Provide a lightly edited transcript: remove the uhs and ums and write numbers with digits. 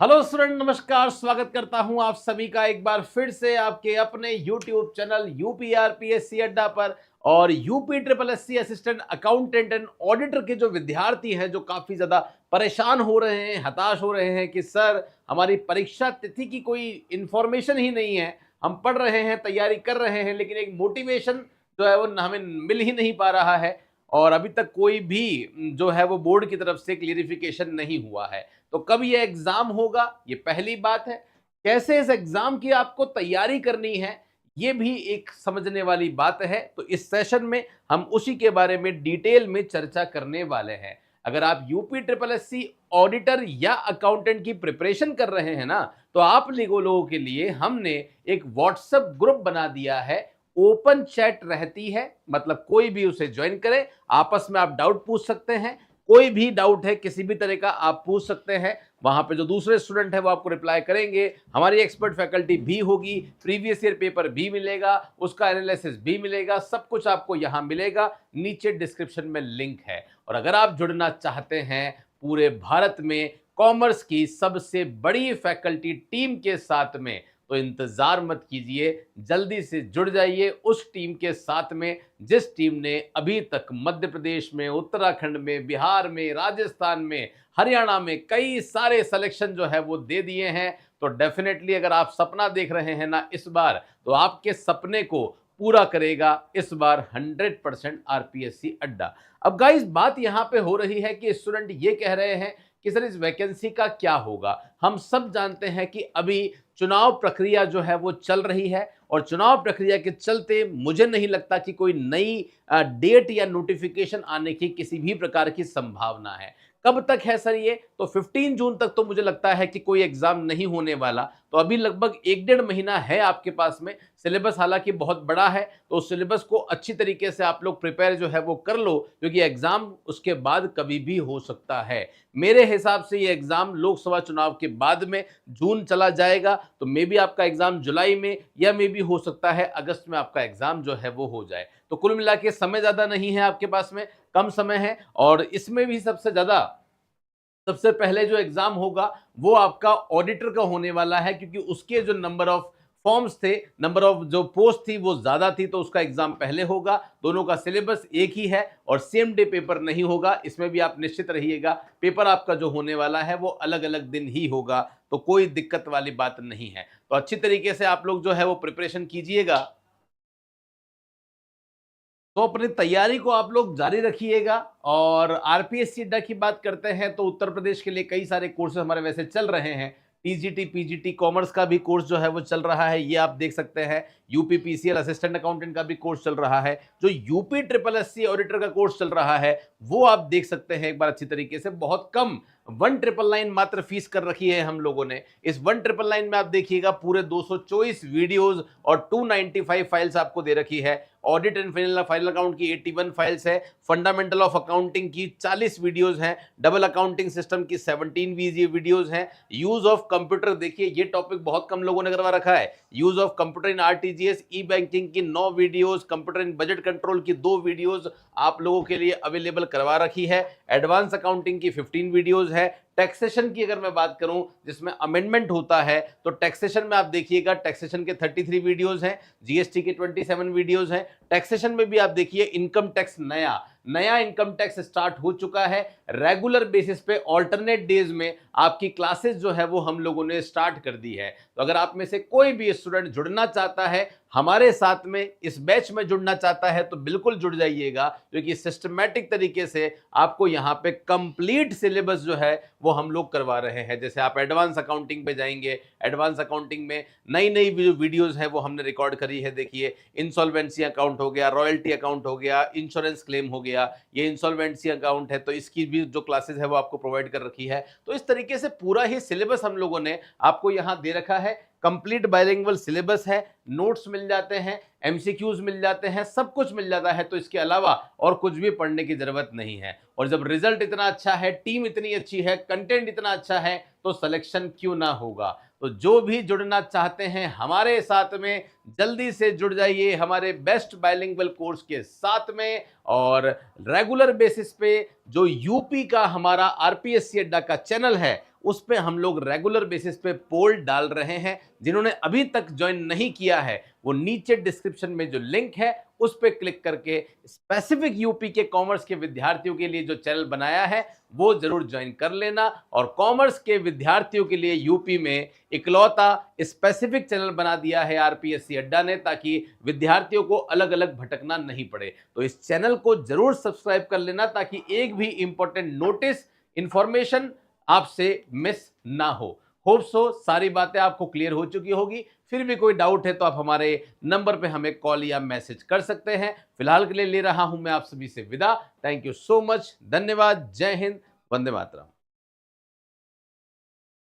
Hello student, नमस्कार। स्वागत करता हूं आप सभी का एक बार फिर से आपके अपने यूट्यूब चैनल यूपीआरपीएससी अड्डा पर। और UP triple SC assistant accountant and auditor के जो विद्यार्थी हैं, जो काफी ज्यादा परेशान हो रहे हैं, हताश हो रहे हैं कि सर हमारी परीक्षा तिथि की कोई इंफॉर्मेशन ही नहीं है। हम पढ़ रहे हैं, तैयारी कर रहे हैं, लेकिन एक मोटिवेशन जो है वो हमें मिल ही नहीं पा रहा है। और अभी तक कोई भी जो है वो बोर्ड की तरफ से क्लियरिफिकेशन नहीं हुआ है। तो कब ये एग्जाम होगा, ये पहली बात है। कैसे इस एग्जाम की आपको तैयारी करनी है, ये भी एक समझने वाली बात है। तो इस सेशन में हम उसी के बारे में डिटेल में चर्चा करने वाले हैं। अगर आप यूपी ट्रिपल एससी ऑडिटर या अकाउंटेंट की प्रिपरेशन कर रहे हैं ना, तो आप लोगों के लिए हमने एक व्हाट्सएप ग्रुप बना दिया है। ओपन चैट रहती है, मतलब कोई भी उसे ज्वाइन करे, आपस में आप डाउट पूछ सकते हैं। कोई भी डाउट है किसी भी तरह का आप पूछ सकते हैं। वहां पे जो दूसरे स्टूडेंट है वो आपको रिप्लाई करेंगे। हमारी एक्सपर्ट फैकल्टी भी होगी, प्रीवियस ईयर पेपर भी मिलेगा, उसका एनालिसिस भी मिलेगा, सब कुछ आपको यहां मिलेगा। नीचे डिस्क्रिप्शन में लिंक है। और अगर आप जुड़ना चाहते हैं पूरे भारत में कॉमर्स की सबसे बड़ी फैकल्टी टीम के साथ में, तो इंतजार मत कीजिए, जल्दी से जुड़ जाइए उस टीम के साथ में जिस टीम ने अभी तक मध्य प्रदेश में, उत्तराखंड में, बिहार में, राजस्थान में, हरियाणा में कई सारे सिलेक्शन जो है वो दे दिए हैं। तो डेफिनेटली अगर आप सपना देख रहे हैं ना इस बार, तो आपके सपने को पूरा करेगा इस बार 100% आरपीएससी अड्डा। अब गाइस, बात यहां पे हो रही है कि स्टूडेंट ये कह रहे हैं कि सर इस वैकेंसी का क्या होगा। हम सब जानते हैं कि अभी चुनाव प्रक्रिया जो है वो चल रही है, और चुनाव प्रक्रिया के चलते मुझे नहीं लगता कि कोई नई डेट या नोटिफिकेशन आने की किसी भी प्रकार की संभावना है। कब तक है सर ये? तो 15 जून तक तो मुझे लगता है कि कोई एग्जाम नहीं होने वाला। तो अभी लगभग 1-1.5 महीना है आपके पास में। सिलेबस हालांकि बहुत बड़ा है, तो उस सिलेबस को अच्छी तरीके से आप लोग प्रिपेयर जो है वो कर लो, क्योंकि एग्जाम उसके बाद कभी भी हो सकता है। मेरे हिसाब से ये एग्जाम लोकसभा चुनाव के बाद में जून चला जाएगा, तो मे बी आपका एग्जाम जुलाई में, या मे बी हो सकता है अगस्त में आपका एग्जाम जो है वो हो जाए। तो कुल मिला के समय ज्यादा नहीं है आपके पास में, कम समय है। और इसमें भी सबसे पहले जो एग्जाम होगा वो आपका ऑडिटर का होने वाला है, क्योंकि उसके जो नंबर ऑफ फॉर्म्स थे, नंबर ऑफ जो पोस्ट थी वो ज्यादा थी, तो उसका एग्जाम पहले होगा। दोनों का सिलेबस एक ही है और सेम डे पेपर नहीं होगा। इसमें भी आप निश्चित रहिएगा, पेपर आपका जो होने वाला है वो अलग अलग दिन ही होगा, तो कोई दिक्कत वाली बात नहीं है। तो अच्छी तरीके से आप लोग जो है वो प्रिपरेशन कीजिएगा। तो अपनी तैयारी को आप लोग जारी रखिएगा। और आरपीएससी अड्डा की बात करते हैं तो उत्तर प्रदेश के लिए कई सारे कोर्सेज हमारे वैसे चल रहे हैं। टीजीटी पीजीटी कॉमर्स का भी कोर्स जो है वो चल रहा है, ये आप देख सकते हैं। यूपी पीसीएल असिस्टेंट अकाउंटेंट का भी कोर्स चल रहा है। जो यूपी ट्रिपल एससी ऑडिटर का कोर्स चल रहा है वो आप देख सकते हैं एक बार अच्छी तरीके से। बहुत कम 1999 मात्र फीस कर रखी है हम लोगों ने। इस 1999 में आप देखिएगा पूरे 224 वीडियोस और 295 फाइल्स आपको दे रखी है। ऑडिट एंड फाइनल अकाउंट की 81 फाइल्स है। फंडामेंटल ऑफ अकाउंटिंग की 40 वीडियोस हैं। डबल अकाउंटिंग सिस्टम की 17 वीडियोस हैं। यूज ऑफ कंप्यूटर, देखिए ये टॉपिक बहुत कम लोगों ने करवा रखा है। Use of computer in RTGS E banking की 9 वीडियोस, कंप्यूटर इन बजट कंट्रोल की 2 वीडियोस आप लोगों के लिए अवेलेबल करवा रखी है। एडवांस अकाउंटिंग की 15 वीडियोस है। टैक्सेशन की अगर मैं बात करूं जिसमें अमेंडमेंट होता है, तो टैक्सेशन में आप देखिएगा टैक्सेशन के 33 वीडियोस हैं। जीएसटी के 27 वीडियोस हैं। टैक्सेशन में भी आप देखिए इनकम टैक्स नया इनकम टैक्स स्टार्ट हो चुका है। रेगुलर बेसिस पे ऑल्टरनेट डेज में आपकी क्लासेस जो है वो हम लोगों ने स्टार्ट कर दी है। तो अगर आप में से कोई भी स्टूडेंट जुड़ना चाहता है हमारे साथ में, इस बैच में जुड़ना चाहता है, तो बिल्कुल जुड़ जाइएगा, क्योंकि सिस्टमैटिक तरीके से आपको यहाँ पे कंप्लीट सिलेबस जो है वो हम लोग करवा रहे हैं। जैसे आप एडवांस अकाउंटिंग पे जाएंगे, एडवांस अकाउंटिंग में नई वीडियोस है वो हमने रिकॉर्ड करी है। देखिए इंसॉल्वेंसी अकाउंट हो गया, रॉयल्टी अकाउंट हो गया, इंश्योरेंस क्लेम हो गया, ये इंसॉल्वेंसी अकाउंट है, तो इसकी भी जो क्लासेस है वो आपको प्रोवाइड कर रखी है। तो इस तरीके से पूरा ही सिलेबस हम लोगों ने आपको यहाँ दे रखा है। कंप्लीट बाइलिंगुअल सिलेबस है, नोट्स मिल जाते हैं, एमसीक्यूज मिल जाते हैं, सब कुछ मिल जाता है। तो इसके अलावा और कुछ भी पढ़ने की जरूरत नहीं है। और जब रिजल्ट इतना अच्छा है, टीम इतनी अच्छी है, कंटेंट इतना अच्छा है, तो सिलेक्शन क्यों ना होगा। तो जो भी जुड़ना चाहते हैं हमारे साथ में, जल्दी से जुड़ जाइए हमारे बेस्ट बाइलिंगुअल कोर्स के साथ में। और रेगुलर बेसिस पे जो यूपी का हमारा आरपीएससी अड्डा का चैनल है उस पे हम लोग रेगुलर बेसिस पे पोल डाल रहे हैं। जिन्होंने अभी तक ज्वाइन नहीं किया है वो नीचे डिस्क्रिप्शन में जो लिंक है उस पे क्लिक करके स्पेसिफिक यूपी के कॉमर्स के विद्यार्थियों के लिए जो चैनल बनाया है वो जरूर ज्वाइन कर लेना। और कॉमर्स के विद्यार्थियों के लिए यूपी में इकलौता स्पेसिफिक चैनल बना दिया है आरपीएससी अड्डा ने, ताकि विद्यार्थियों को अलग अलग भटकना नहीं पड़े। तो इस चैनल को जरूर सब्सक्राइब कर लेना ताकि एक भी इंपॉर्टेंट नोटिस इंफॉर्मेशन आपसे मिस ना हो। होप सो सारी बातें आपको क्लियर हो चुकी होगी। फिर भी कोई डाउट है तो आप हमारे नंबर पे हमें कॉल या मैसेज कर सकते हैं। फिलहाल के लिए ले रहा हूं मैं आप सभी से विदा। थैंक यू सो मच, धन्यवाद, जय हिंद, वंदे मातरम।